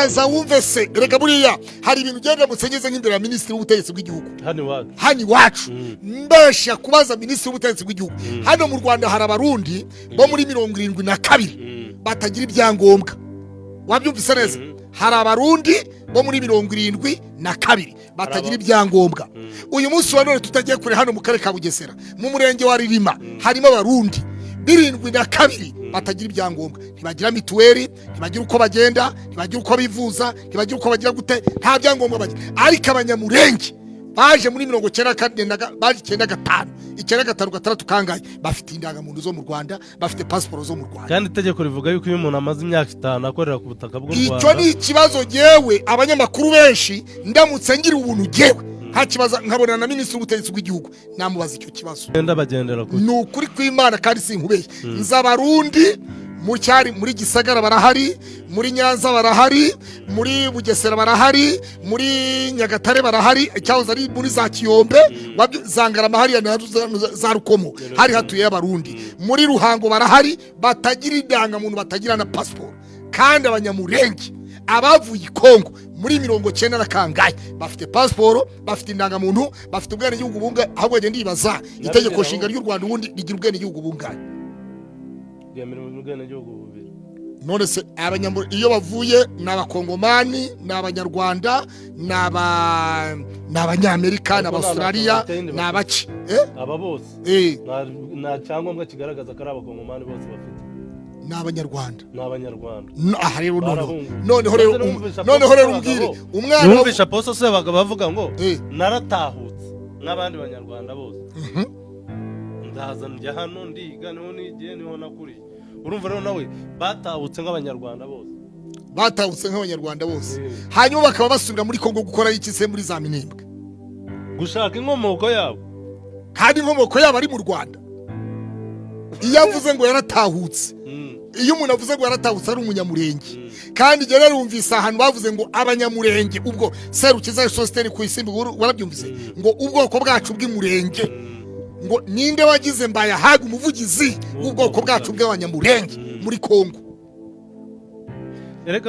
baza wumve se reka buriya hari ibintu genda musenyeze nk'imbere ya minisitiri w'ubutegetsi bw'igihugu hani wacu mbasha kubaza minisitiri w'ubutegetsi bw'igihugu hano mu Rwanda hari abarundi bo muri 72 batagira ibyangombwa wabyumvise neza hari abarundi bo muri 72 batagira ibyangombwa uyu munsi wa none tutagiye kure hano mu karere ka Bugesera mu murenge wa Ririma harimo abarundi 72 batagira ibyangombwa ntibagira mituweli ntibagira uko bagenda ntibagira uko bivuza ntibagira uko bagira gute nta byangombwa bagira ariko abanyamurenge baje muri 94 baje 95 96 kangaye bafite indangamuntu zo mu Rwanda bafite passport zo mu Rwanda kandi itegeko rivuga yuko iyo umuntu amaze imyaka 5 akorera ku butaka bw'u Rwanda icyo ni ikibazo jewe abanyamakuru benshi ndamutse ngira ubuntu jewe hakibaza nkabona na minisitiri w'ubutegetsi bw'igihugu namubaza icyo kibazo ndenda bagendera ku nukuri kw'Imana kandi sinkubeye nzabarundi mu cyari muri Gisagara barahari muri Nyanza barahari muri Bugesera barahari muri Nyagatare barahari cyahoze ari muri za Kiyombe Zangarama hari za Rukomo hari hatuye abarundi muri Ruhango barahari batagira indangamuntu batagira na passport kandi abanyamurenge abavuye i Kongo muri 90 kangaye bafite passport bafite indangamuntu bafite ubwene gihugu bunga ahubwo je ndibaza itegeko nshinga ry'u Rwanda ubundi rigira ubwene gihugu bungaye none se iyo bavuye n'abakongomani n'abanyarwanda n'abanyamerika n'abaustralia n'abaci aba bose nta cyangombwa kigaragaza ko ari abakongomani bose bafite n'abanyarwanda aha rero noneho rero umbwire umwana yumvisha poso se bavuga ngo naratahutse n'abandi banyarwanda bose ndaza njya hano ndiga niho nigiye niho nakuriye urumva rero nawe batahutse nk'abanyarwanda bose hanyuma bakaba basubira muri Kongo gukora iki se muri za Minembwe gushaka inkomoko yabo kandi inkomoko yabo ari mu Rwanda iyo avuze ngo yaratahutse iyo umuntu avuze ngo yaratahutse ari umunyamurenge kandi je narumvise ahantu bavuze ngo abanyamurenge ubwo Serukiza Sostene ku isimbi warabyumvise ngo ubwoko bwacu bw'imurenge ngo ninde wagize mbaya haga umuvugizi ubwoko bwacu bw'abanyamurenge muri Kongo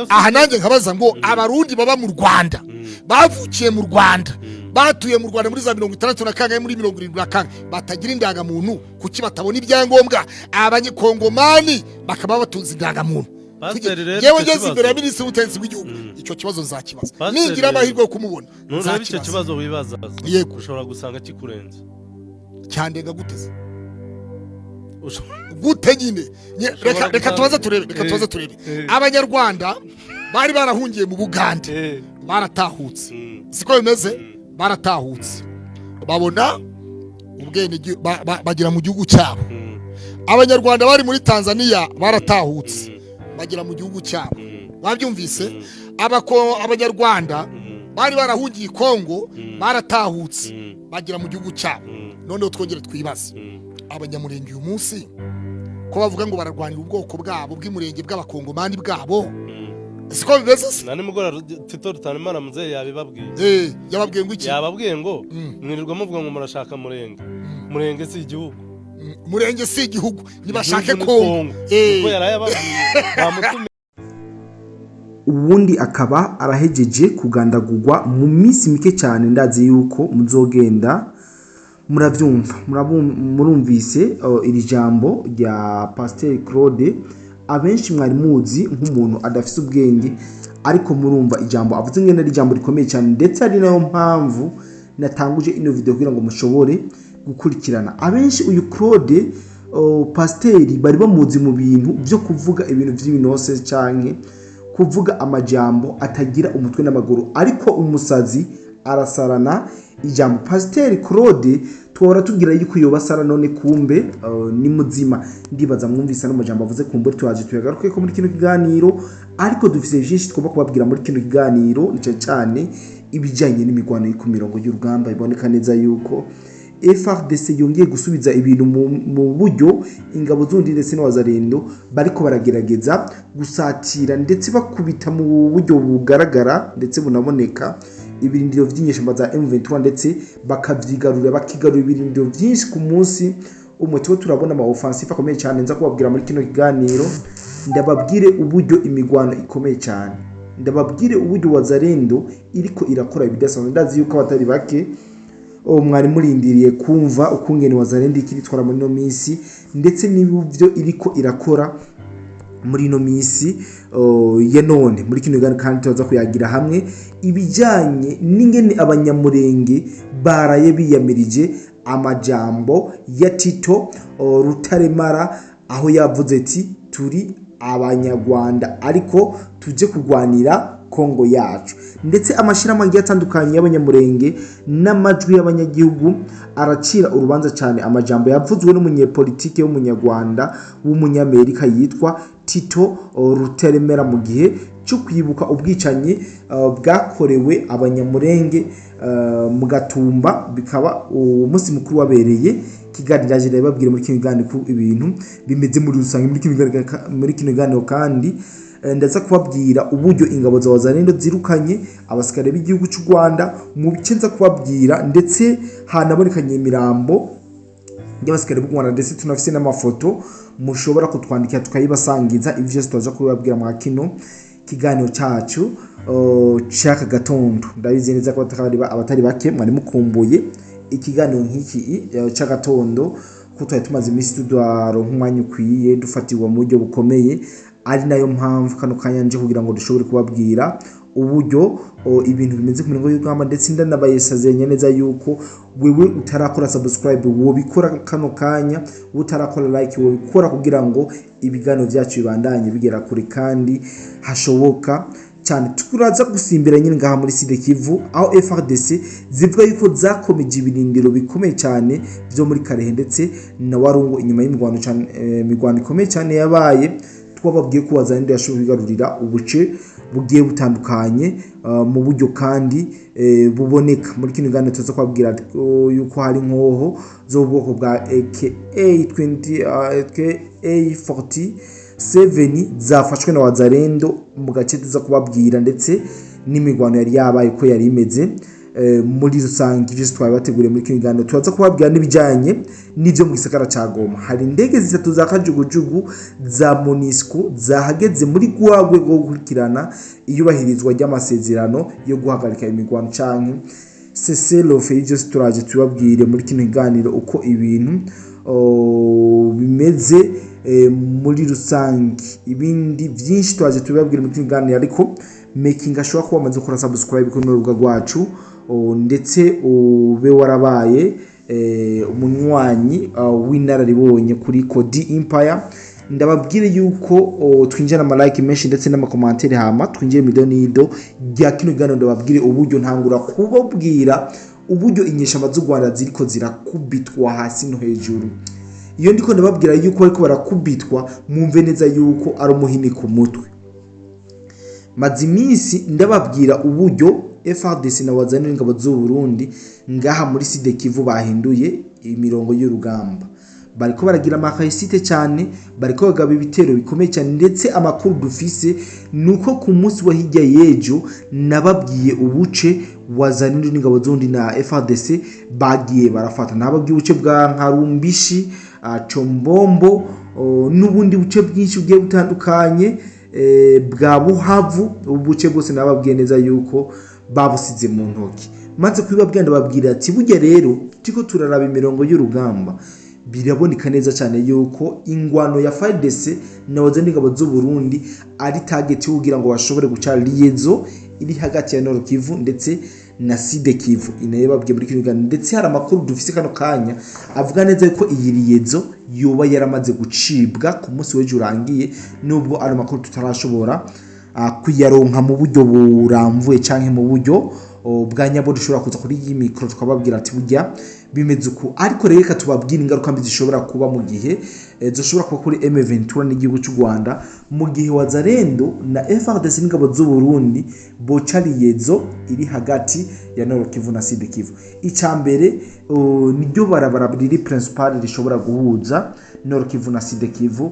aha nanjye nkabaza ngo abarundi baba mu Rwanda bavukiye mu Rwanda batuye mu Rwanda muri za 60 kangaye muri 70 batagira indangamuntu kuki batabona ibyangombwa abanyekongomani bakaba batunze indangamuntu yewe ngeze imbere ya minisitiri w'ubutegetsi bw'igihugu icyo kibazo nzakibaza ningira amahirwe yo kumubona nzakibaza icyo kibazo wibaza yego ushobora gusanga kikurenze cyandenga guteze gute nyine reka tubaza turebe abanyarwanda bari barahungiye mu Bugande baratahutse siko bimeze baratahutse babona ubwene bagira mu gihugu cyabo abanyarwanda bari muri Tanzania baratahutse bagira mu gihugu cyabo babyumvise abanyarwanda bari barahungiye Kongo baratahutse bagira mu gihugu cyabo none twongere twibaze abanyamurenge uyu munsi ko bavuga ngo bararwanira ubwoko bwabo bw'imurenge bw'abakongomani bwabo siko bimeze nani mugora Tito Rutanimana muze yabibabwiye yababwiye ngo iki yababwiye ngo mwirirwa muvuga ngo murashaka murenge si igihugu murenge si igihugu nibashake Kongo ko yarayababwiye bamutume ubundi akaba arahejeje kugandagurwa mu minsi mike cyane ndazi yuko muzogenda murabyumva murumvise iri jambo rya Pasteur Claude abenshi mwari muzi nk'umuntu adafite ubwenge ariko murumva ijambo avuze ngene ari ijambo rikomeye cyane ndetse ari nayo mpamvu natanguje ino video kugira ngo mushobore gukurikirana abenshi uyu Claude Pasteur bari bamuzi mu bintu byo kuvuga ibintu by'ibinose canke kuvuga amajambo atagira umutwe n'amaguru ariko umusazi arasarana ijambo Pasteur Claude twora tugira yuko yobasara none kumbe ni muzima ndibaza mwumvisa n'amajambo avuze kumbe twaje tuyagaruke ko muri kino kiganiro ariko dufise byinshi twaba kubabwira muri kino kiganiro nice cyane ibijanye n'imigwano y'ku mirongo y'urugamba iboneka neza yuko FDC yongeye gusubiza ibintu mu buryo ingabo zundi ndetse n'abazarendo bariko baragerageza gusatira ndetse bakubita mu buryo bugaragara ndetse bunaboneka ibirindiro by'inyeshamba za M23 ndetse bakavyigarura bakigarura ibirindiro byinshi ku munsi umwe turabona ama offensive akomeye cyane nza kubabwira muri kino kiganiro ndababwire uburyo imigwano ikomeye cyane ndababwire uburyo wazalendo iriko irakora ibidasanzwe. Ndazi yuko abatari bake mwari murindiriye kumva ukungene wazalendo ikiritwara muri no minsi ndetse n'ibyo iriko irakora muri no minsi ya none muri kino gani, kandi tuza kuyagira hamwe ibijanye n'ingene abanyamurenge baraye biyamirije amajambo ya Tito Rutaremara aho yavuze ati turi abanyarwanda ariko tuje kugwanira Kongo yacu, ndetse amashirahamwe agiye atandukanye y'abanyamurenge n'amajwi y'abanyagihugu aracira urubanza cyane amajambo yavuzwe n'umunyepolitike w'umunyarwanda w'umunyamerika yitwa Tito Rutaremara mu gihe cyo kwibuka ubwicanyi bwakorewe abanyamurenge mu Gatumba, bikaba umunsi mukuru wabereye Kigali. Ndaje ndababwira muri kino kiganiro ko ibintu bimeze muri rusange muri kino kiganiro, kandi ndaza kubabwira uburyo ingabo za wazalendo zirukanye abasikare b'igihugu cy'u Rwanda mu bice, nza kubabwira ndetse hanabonekanye imirambo y'abasikare b'u Rwanda, ndetse tunafise n'amafoto mushobora kutwandikira tukayibasangiza. Ivyo byose tuza kubabwira mu kino kiganiro cyacu cyaka gatondo. Ndabizi neza ko abatari bake mwari mukumbuye ikiganiro nk'iki cy'agatondo, ko twari tumaze iminsi tudaronka umwanya ukwiye dufatirwa mu buryo bukomeye, ari nayo mpamvu kano kanya nje kugira ngo dushobore kubabwira uburyo ibintu bimeze ku mirongo y'urugamba, ndetse ndanabayesazenya neza yuko wewe utarakora subscribe wobikora kano kanya, utarakora like wobikora kugira ngo ibiganiro byacu bibandanye bigera kure kandi hashoboka cyane. Tukuraza gusimbira nyine ngaha muri Sud Kivu aho FDC zivuga yuko zakomeje ibirindiro bikomeye cyane byo muri Karehe ndetse na Warungu inyuma y'imigwano cyane, imigwano ikomeye cyane yabaye. Twababwiye ko wazalendo yashoboye kugarurira ubuce bugiye butandukanye mu buryo kandi buboneka. Muri kino kiganiro tuza kubabwira yuko hari nkoho zo bwoko bwa AK47 zafashwe na wazalendo mu gace tuza kubabwira, ndetse n'imigwano yari yabaye ko yari imeze muri rusange. Ivyo twabateguriye muri kino kiganiro tuza kubabwira n'ibijanye n'ivyo mu gisagara ca Goma. Hari indege zitatu za kajugujugu za MONUSCO zahageze muri gwagwe go gukurikirana iyubahirizwa ry'amasezerano yo guhagarika imigwano canke cessez-le-feu. Ivyo turaje tubabwire muri kino kiganiro uko ibintu bimeze muri rusange. Ibindi byinshi twaje tubabwire muri kino kiganiro, ariko making ashobora kuba amaze gukora subscribe kuri urubuga rwacu, ndetse ube warabaye umunywanyi w'inararibonye kuri Kodi Empire. Ndababwire yuko twinjira ama like menshi ndetse n'amakomantere, hama twinjire midonido rya kino kiganiro. Ndababwire uburyo ntangura kubabwira uburyo inyeshamba z'u Rwanda ziriko zirakubitwa hasi no hejuru. Iyo ndiko ndababwira yuko ariko barakubitwa, mwumve neza yuko ari umuhini ku mutwe. Mazimisi ndababwira uburyo FDC na wazalendo ingabo z'u Burundi ngaha muri Sud Kivu bahinduye imirongo y'urugamba, bariko baragira amakayisite cyane, bariko bagaba ibitero bikomeye cyane, ndetse amakuru dufise nuko ku munsi wa hirya yejo nababwiye ubuce wazalendo n'ingabo z'undi na FDC bagiye barafata. Nababwiye ubuce bwa Nkarumbishi, Combombo n'ubundi buce bwinshi bugiye butandukanye bwa Buhavu. Ubuce bwose nababwiye neza yuko babusize mu ntoki, maze kwibabwira ndababwira ati burya rero tiko turaraba imirongo y'urugamba, biraboneka neza cyane yuko ingwano ya FDC na wazalendo ingabo z'u Burundi ari target yo kugira ngo bashobore guca liaison iri hagati ya Nord Kivu ndetse na Sud Kivu. Inayebabwiye muri kino kiganiro, ndetse hari amakuru dufise kano kanya avuga neza yuko iyi liaison yoba yaramaze gucibwa ku munsi w'ejo urangiye, nubwo ari amakuru tutarashobora kuyaronka mu buryo buramvuye canke mu buryo bwa nyabo. Dushobora kuza kuri iyi micro tukababwira ati burya bimeze uko, ariko reka tubabwira ingaruka mbi zishobora kuba mu gihe zishobora kuba kuri M23 n'igihugu cy'u Rwanda, mu gihe wazalendo na FDC n'ingabo z'u Burundi boca liaison iri hagati ya Nord Kivu na Sud Kivu. Icambere niryo barabara riri principal rishobora guhuza Nord Kivu na Sud Kivu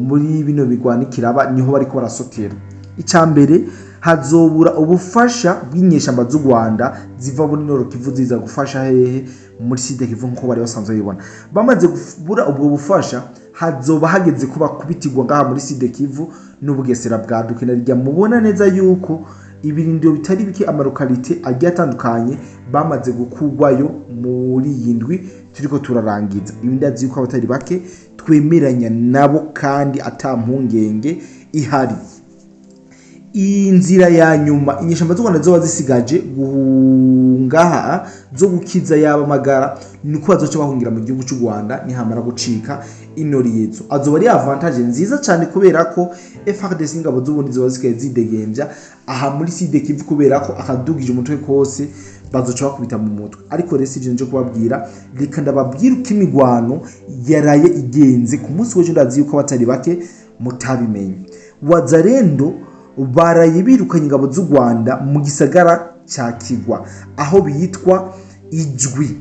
muri bino bigwanikiraba, niho bariko barasotera. Icambere hazobura ubufasha bw'inyeshamba z'u Rwanda ziva muri Nord Kivu ziza gufasha hehe muri Sud Kivu nko bari basanzwe bibona. Bamaze kubura ubwo bufasha, hazoba hageze kuba kubitirwa ngaha muri Sud Kivu n'Ubugesera bwa Dukena rya mubona neza yuko ibirindiro bitari bike amarokalite agiye atandukanye bamaze gukugwayo muri yindwi turiko turarangiza ibindazi yuko abatari bake twemeranya nabo kandi atampungenge ihari. Inzira ya nyuma inyeshamba z'Rwanda zoba zisigaje guhungaha zo gukiza yaba magara nuko bazoca bahungira mu gihugu cy'u Rwanda nihamara gucika inoriyezo azoba ari avantage nziza cyane kubera ko FARDC ingabo z'ubundi zoba zikaye zidegembya aha muri Sud Kivu kubera ko akadugije umutwe kose bazoca bakubita mu mutwe. Ariko resi ivyo nje kubabwira reka ndababwira uko imigwano yaraye igenze ku munsi w'ejo ndazi yuko abatari bake mutabimenye. Wazarendo baraye birukanye ingabo z'u Rwanda mu gisagara cya Kigwa aho bitwa Ijwi,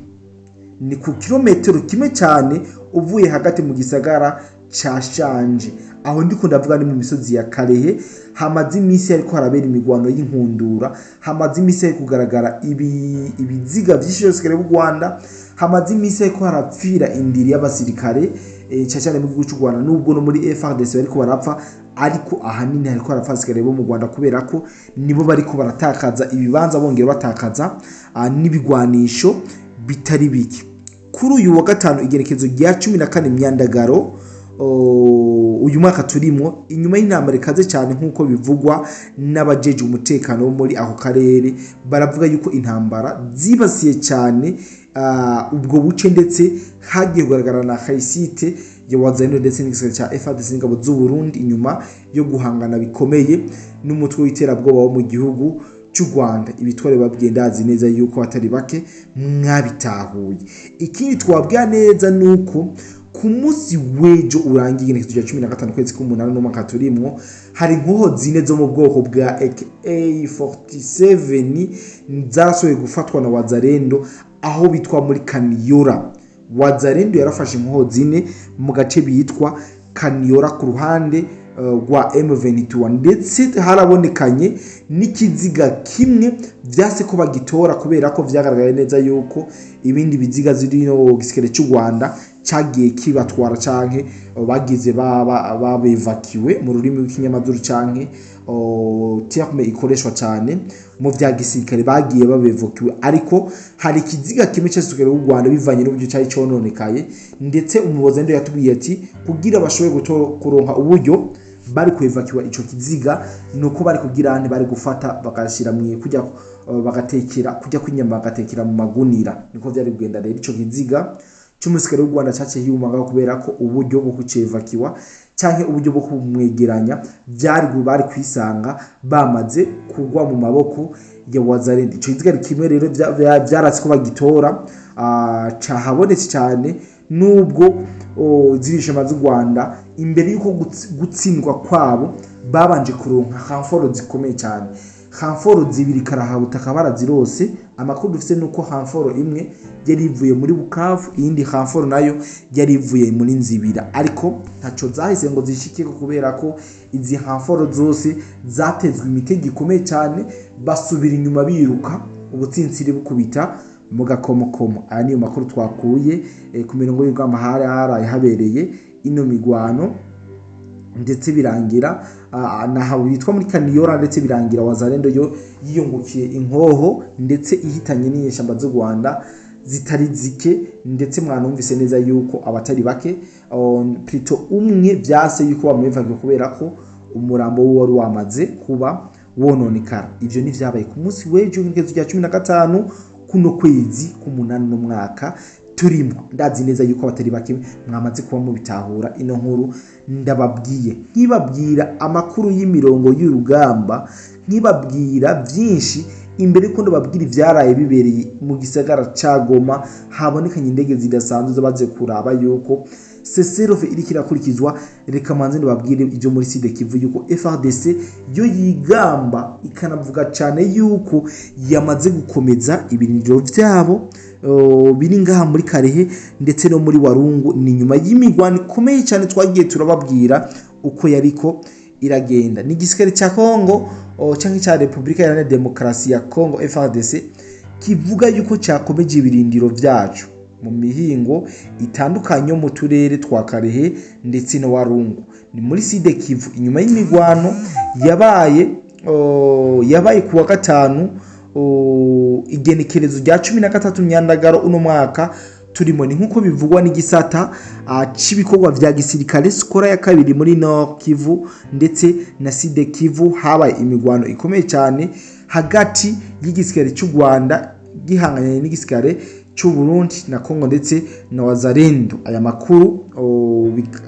ni ku kilometero kimwe cyane uvuye hagati mu gisagara cya Shanje. Aho ndiko ndavuga ni mu misozi ya Karehe. Hamaze iminsi ariko harabera imigwano y'inkundura, hamaze iminsi ari kugaragara ibiziga by'ishirosere b'u Rwanda, hamaze iminsi ariko harapfira indiri y'abasirikare cyane mu gihugu cy'u Rwanda nubwo no muri FARDC bariko barapfa, ariko ahanini hariko harapfasikare bo mu Rwanda kubera ko nibo bariko baratakaza ibibanza bongera batakaza n'ibigwanisho bitari biki. Kuri uyu wa gatanu igerekezo rya 14 Myandagaro uyu mwaka turimo inyuma y'intambara ikaze cyane nkuko bivugwa n'abajeje umutekano wo muri aho karere, baravuga yuko intambara zibasiye cyane ubwo buce ndetse hagiye kugaragara na Khaisite ya Wazalendo ndetse n'igisirikare cya FARDC ingabo z'u Burundi inyuma yo guhangana bikomeye n'umutwe w'iterabwoba wo mu gihugu cy'u Rwanda. Ibitware babwiye ndazi neza yuko atari bake mwabitahuye. Ikindi twabwiye neza nuko ku munsi w'ejo urangiye igenekerezo rya 15 kwezi k'umunani n'umwaka turimo hari inkoho zine zo mu bwoko bwa AK-47 zarasohoye gufatwa na Wazalendo aho bitwa muri Kaniora. Wazalendo yarafashe inkoho zine mu gace bitwa Kaniora ku ruhande rwa M23 ndetse harabonekanye n'ikiziga kimwe byase ko bagitora kubera ko vyagaragaye neza yuko ibindi biziga ziri no gisikere cy'u Rwanda cyagiye kibatwara canke bagize babevakiwe mu rurimi rw'ikinyamazuru canke terme ikoreshwa cyane mu vya gisirikare bagiye babevakiwe, ariko hari ikiziga kimwe cy'isukere y'u Rwanda bivanye n'uburyo cyari cononekaye ndetse umubozendo yatubwiye ati kugira bashoboye kuronka uburyo bari kwevakiwa ico kiziga nuko bari kugira bari gufata bakashira mu kujya bagatekera kujya kwinyama bagatekera mu magunira, niko byari kugenda rero ico kiziga cy'umusikare w'u Rwanda cyace hiyumanga kubera ko uburyo bwo kucevakiwa canke uburyo bwo kumwegeranya bari kwisanga bamaze kugwa mu maboko ya Wazalendo. Ico kiziga kimwe rero byaratse ko bagitora cahabonetse cyane nubwo zirishema z'u Rwanda imbere yuko gutsindwa kwabo babanje kuronka hamforo zikomeye cyane. Hamforo zibiri karahabutaka barazirose. Amakuru dufite nuko hamforo imwe yari ivuye muri Bukavu, iyindi hamforo nayo yari ivuye muri Nzibira, ariko ntaco zahise ngo zishike kubera ko izi hamforo zose zatezwe imitego gikomeye cyane basubira inyuma biruka ubutsintsiri bukubita mu gakomokomo. Aya niyo makuru twakuye ku mirongo y'urwamahari habereye ino migwano ndetse birangira naho bitwa muri Kaniora ndetse birangira Wazalendo yo yiyungukiye inkoho ndetse ihitanye n'inyeshamba z'u Rwanda zitari zike, ndetse mwanumvise neza yuko abatari bake plito umwe byase yuko bamuvaga kubera ko umurambo wo wari wamaze kuba wononekara. Ivyo ni vyabaye ku munsi w'ejo igenekerezo rya 15 kuno kwezi k'umunani no mwaka turimo. Ndazi neza yuko abatari bake mwamaze kuba mu bitahura ino nkuru ndababwiye, nkibabwira amakuru y'imirongo y'urugamba, nkibabwira byinshi imbere ko ndababwira ivyaraye bibereye mu gisagara ca Goma. Habonekanye indege zidasanzwe zabaze kuraba yuko Seserofe iri kirakurikizwa. Reka manze ndababwire ibyo muri Sud Kivu yuko FARDC yo yigamba ikanavuga cyane yuko yamaze gukomeza ibirindiro vyabo biri ngaha muri Karehe ndetse no muri Warungu. Ni nyuma y'imigwano ikomeye cyane twagiye turababwira uko yariko iragenda. Ni igisirikare cya Kongo cyangwa cya Repubulika Iharanira Demokarasi ya Kongo FARDC kivuga yuko cyakomeje ibirindiro byacu mu mihingo itandukanye mu turere twa Karehe ndetse no Warungu. Ni muri Sud Kivu inyuma y'imigwano yabaye kuwa gatanu igenekerezo rya 13 Myandagaro uno mwaka turimo. Ni nkuko bivugwa n'igisata cibikorwa vya gisirikare skora ya kabiri muri Nord Kivu ndetse na Sud Kivu habaye imigwano ikomeye cyane hagati y'igisirikare cy'u Rwanda gihanganye n'igisirikare cy'u Burundi na Kongo ndetse na Wazalendo. Aya makuru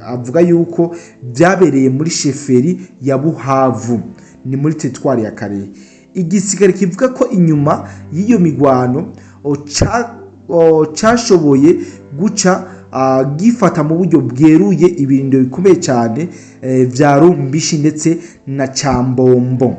avuga yuko byabereye muri sheferi ya Buhavu ni muri teritwari ya Karehe. Igisirikare kivuga ko inyuma y'iyo migwano cyashoboye guca gifata mu buryo bweruye ibirindo bikomeye cyane vya Rumbishi ndetse na Cyambombo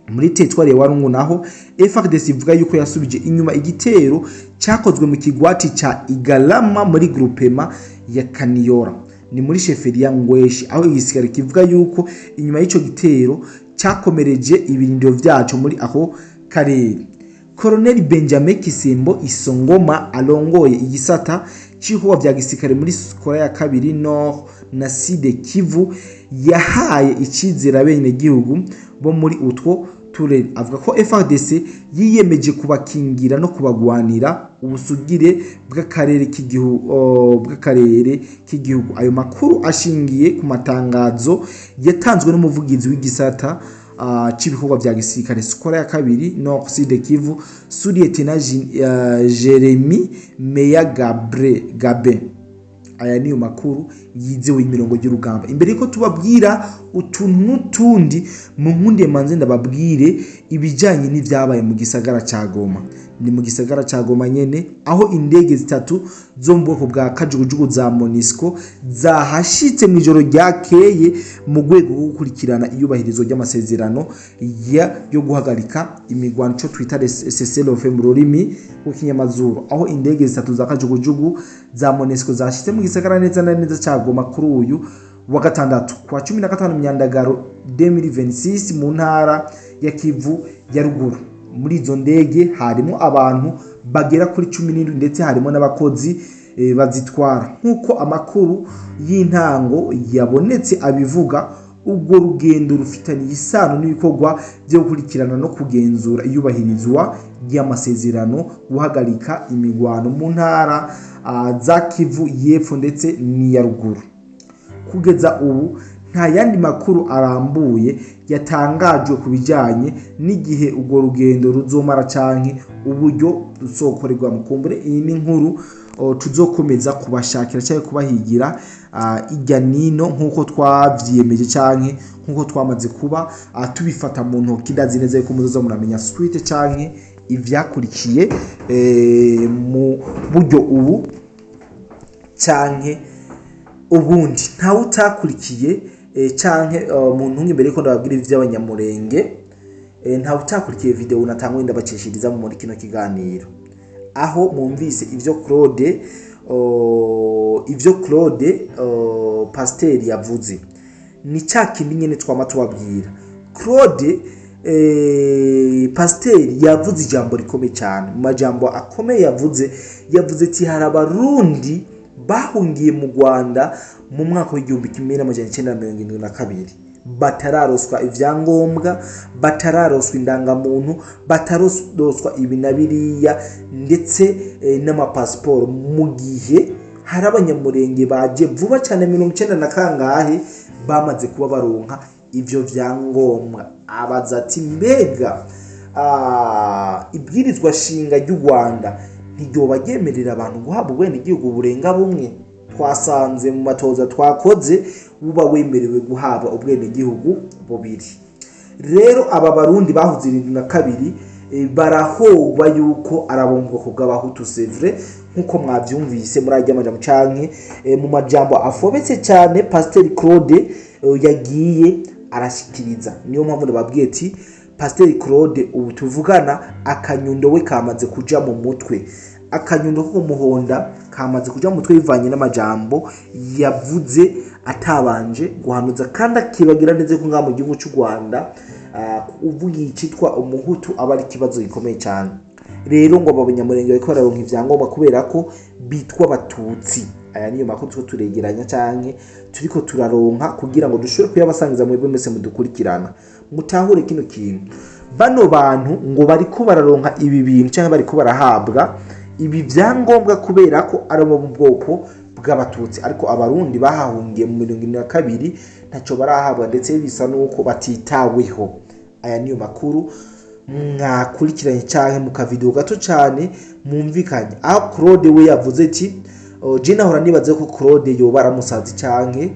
muri teritwari ya Warungu. Naho FDC ivuga yuko yasubije inyuma igitero cyakozwe mu kigwati ca Igalama muri groupement ya Kaniyora ni muri sheferi ya Ngweshi, aho igisirikare kivuga yuko inyuma y'ico gitero cyakomereje ibirindo vyacu muri aho karere. Colonel Benjamin Kisembo Isongoma alongoye igisata cy'ihuwa vya gisirikare muri Korea ya kabiri Nord na Sud Kivu yahaye icizera bene gihugu bo muri utwo turere. Avuga ko FDC yiyemeje kubakingira no kubagwanira ubusugire bw'akarere k'igihugu. Ayo makuru ashingiye ku matangazo yatanzwe n'umuvugizi w'igisata cy'ibikorwa vya gisirikare Korea ya kabiri Nord Sud Kivu Lieutenant Jeremy Meya Gabe. Aya niyo makuru yizewe imirongo y'urugamba. Imbere ko tubabwira utuntu n'utundi mu nkunde manze ndababwire ibijanye n'ivyabaye mu gisagara ca Goma. Ni mu gisagara ca Goma nyene aho indege zitatu zo mu bwoko bwa kajugujugu za MONUSCO zahashitse mu ijoro ryakeye mu rwego rwo gukurikirana iyubahirizwa ry'amasezerano yo guhagarika imigwano cyo twita cessez-le-feu mu rurimi rw'ikinyamazuru, aho indege zitatu za kajugujugu za MONUSCO zashitse mu gisagara neza na neza ca Goma kuri uyu wa gatandatu kwa 15 Myandagaro 2026 mu ntara ya Kivu ya ruguru. Muri izo ndege harimo abantu bagera kuri 17 ndetse harimo n'abakozi bazitwara. Nkuko amakuru y'intango yabonetse abivuga, ubwo rugendo rufitanye isano n'ibikorwa byo gukurikirana no kugenzura iyubahirizwa ry'amasezerano guhagarika imigwano mu ntara za Kivu y'epfo ndetse n'iya ruguru. Kugeza ubu nta yandi makuru arambuye yatangajwe kubijanye n'igihe ubwo rugendo ruzomara canke uburyo ruzokorerwa. Mukumbure iyi ni nkuru tuzokomeza kubashakira cyangwa kubahigira ijya nino nkuko twavyiyemeje canke nkuko twamaze kuba tubifata mu ntoki. Ndazi neza ko muzoza muramenya suite canke ivyakurikiye mu buryo ubu canke ubundi. Ntawe utakurikiye canke muntu imbere ko ndababwira ivy'abanyamurenge ntawe utakurikiye video natangwe ndabacishiriza mu kino kiganiro, aho mwumvise ivyo Claude Pasteur yavuze. Ni cyakindi nyene twama tubabwira. Claude Pasteur yavuze ijambo rikomeye cyane. Mu majambo akomeye yavuze ati hari abarundi bahungiye mu Rwanda mu mwaka w'igihumbi 1972 batararoswa ivyangombwa, batararoswa indangamuntu, batararoswa ibinabiriya ndetse n'amapasiporo, mu gihe hari abanyamurenge baje vuba cyane 90 na kangahe bamaze kuba baronka ivyo vyangombwa. Abaza ati mbega ibwirizwa shinga ry'u Rwanda ntiryoba ryemerera abantu guhabwa ubwenegihugu burenga bumwe? Twasanze mu matoza twakoze buba wemerewe guhabwa ubwenegihugu bubiri. Rero aba barundi bahuze 72 barahogwa yuko arabongoko bw'abahutu sevre nkuko mwavyumvise muri ajya amajambo canke mu majambo afobetse cyane Pasteur Claude yagiye arashikiriza. Niyo mpamvu ndababwiye ati Pasteur Claude ubu tuvugana akanyundo we kamaze kuja mu mutwe, akanyundo ko muhonda kamaze kuja mu mutwe bivanye n'amajambo yavuze atabanje guhanuza, kandi akibagira neze ko ngamu gihugu cy'u Rwanda uvuga icitwa umuhutu aba ari kibazo gikomeye cyane. rero ngo abanyamurenge bariko bararonka ivyangombwa kubera ko bitwa abatutsi. Aya niyo makuru two turegeranya canke turiko turaronka kugira ngo dushobore kuyabasangiza mwebwe mwese mudukurikirana mutahure kino kintu. Bano bantu ngo bariko bararonka ibi bintu canke bariko barahabwa ibi vyangombwa kubera ko ari mu bwoko bw'abatutsi, ariko abarundi bahahungiye mu 2022 ntaco barahabwa ndetse bisa nuko batitaweho. Aya niyo makuru mwakurikiranye canke mu kavideo gato cane mumvikanye aho Claude we yavuze ati Jina hora nibaze ko Claude yoba aramusazi canke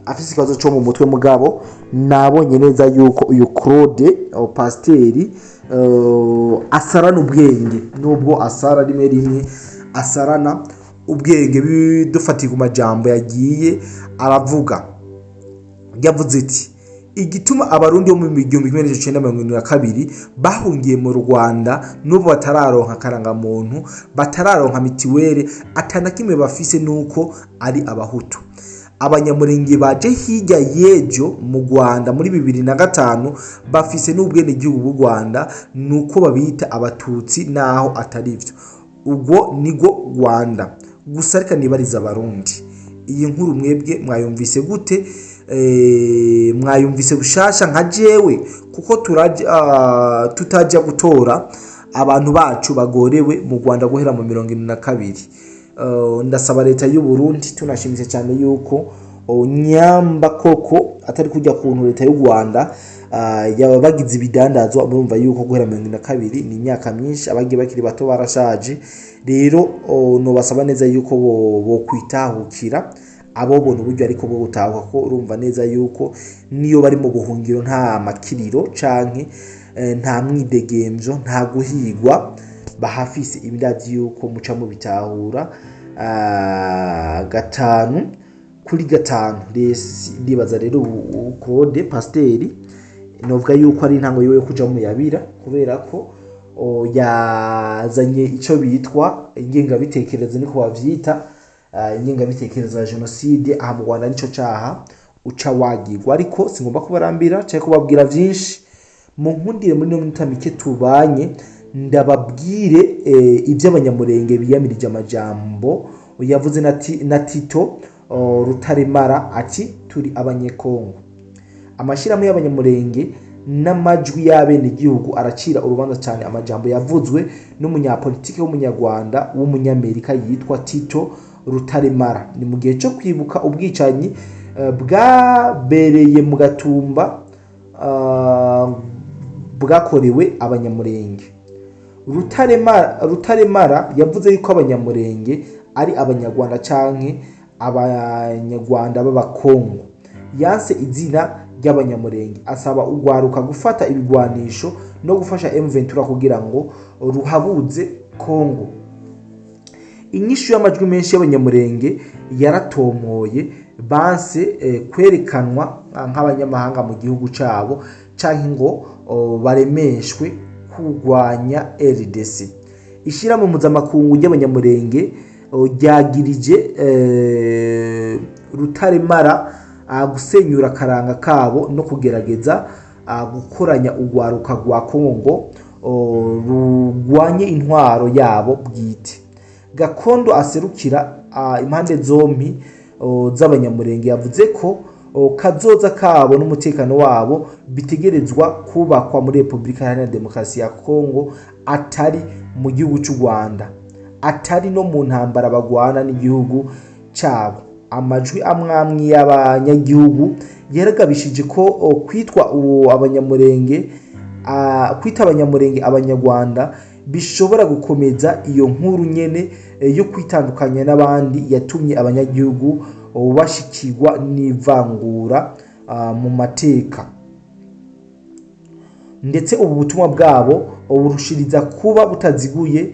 afise ikibazo cyo mu mutwe mugabo nabonye neza yuko uyu Claude pasteri asarana ubwenge, nubwo asara rimwe asarana ubwenge bidufatiye ku majambo yagiye aravuga. Yavuze ati igituma abarundi bo mu 1972 bahungiye mu Rwanda n'ubu batararonka karanga muntu, batararonka mitiwere, atana kimwe bafise nuko ari abahutu. Abanyamurenge baje hirya yejo mu Rwanda muri 2005 bafise n'ubwene gihugu bw'u Rwanda nuko babita abatutsi naho atarivyo. Ubwo nigo Rwanda gusa reka nibariza abarundi. Iyi nkuru mwebwe mwayumvise gute? Mwayumvise gushasha nka jewe kuko tutaja gutora abantu bacu bagorewe mu Rwanda guhera mu 2022. Ndasaba leta y'u Burundi tunashimise cyane yuko nyamba koko atari kujya kuntu leta y'u Rwanda yabagize ibidandazwa. Murumva yuko guhera mu 2022 ni imyaka myinshi, abagiye bakiri bato barashaje. Rero no basaba neza yuko bo kwitahukira abo bona uburyo ariko bwo gutahuka ko urumva neza yuko niyo bari mu buhungiro nta makiriro canke nta mwidegemvyo nta guhigwa bahafise ibirazi yuko muca mu bitahura 5 kuri 5. Ndibaza rero Claude pasteri novuga yuko ari intango yiwe kuja mu yabira kubera ko yazanye ico bitwa ingengabitekerezo niko bavyita ingengabitekerezo ya genocide aha mu Rwanda nico caha uca wagirwa. Ariko singomba kubarambira cyangwa kubabwira vyinshi, mu nkundire muri no minota mike tubanye ndababwire iby'abanyamurenge biyamirije amajambo yavuze na Tito Rutaremara ati turi abanyekongo. Amashirahamwe y'abanyamurenge n'amajwi y'abene igihugu aracira urubanza cyane amajambo yavuzwe n'umunyapolitike w'umunyarwanda w'umunyamerika yitwa Tito Rutaremara. Ni mu gihe cyo kwibuka ubwicanyi bwabereye mu Gatumba bwakorewe abanyamurenge. Rutaremara yavuze yuko abanyamurenge ari abanyarwanda canke abanyarwanda b'abakongo. Yanse izina ry'abanyamurenge, asaba ugwaruka gufata ibigwanisho no gufasha M23 kugira ngo ruhabuze Kongo. Inyishu y'amajwi menshi y'abanyamurenge yaratomoye, banse kwerekanwa nk'abanyamahanga mu gihugu cabo canke ngo baremeshwe kugwanya RDC. Ishira mu mpuzamakungu y'abanyamurenge ryagirije Rutaremara gusenyura karanga kabo no kugerageza gukoranya ugwaruka rwa Kongo rugwanye intwaro yabo bwite. Gakondo aserukira impande zombi z'abanyamurenge yavuze ko kazoza kabo n'umutekano wabo bitegerezwa kubakwa muri Republika Iharanira Demokarasi ya Kongo, atari mu gihugu cy'u Rwanda, atari no mu ntambara bagwana n'igihugu cyabo. Amajwi amwamwe y'abanyagihugu yaragabishije ko kwitwa abanyamurenge kwita abanyamurenge abanyarwanda bishobora gukomeza iyo nkuru nyene yo kwitandukanya n'abandi yatumye abanyagihugu bashikirwa n'ivangura mu mateka. Ndetse ubu butumwa bwabo burushiriza kuba butaziguye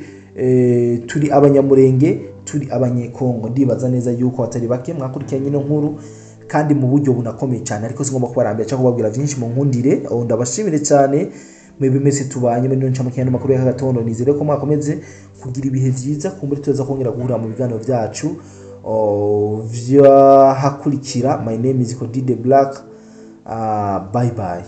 turi abanyamurenge turi abanyekongo. Ndibaza neza yuko atari bake mwakurikiranye no nkuru kandi mu buryo bunakomeye cyane, ariko singomba kubarambira cyangwa kubabwira byinshi mu nkundire. Ndabashimire cyane mwebwe mwese tubanye muri no ncamukiyano makuru ya gatondo. Nizere ko mwakomeze kugira ibihe byiza, kumbure tuza kongera guhura mu biganiro byacu vya hakurikira. My name is Cody the Black. Bye bye.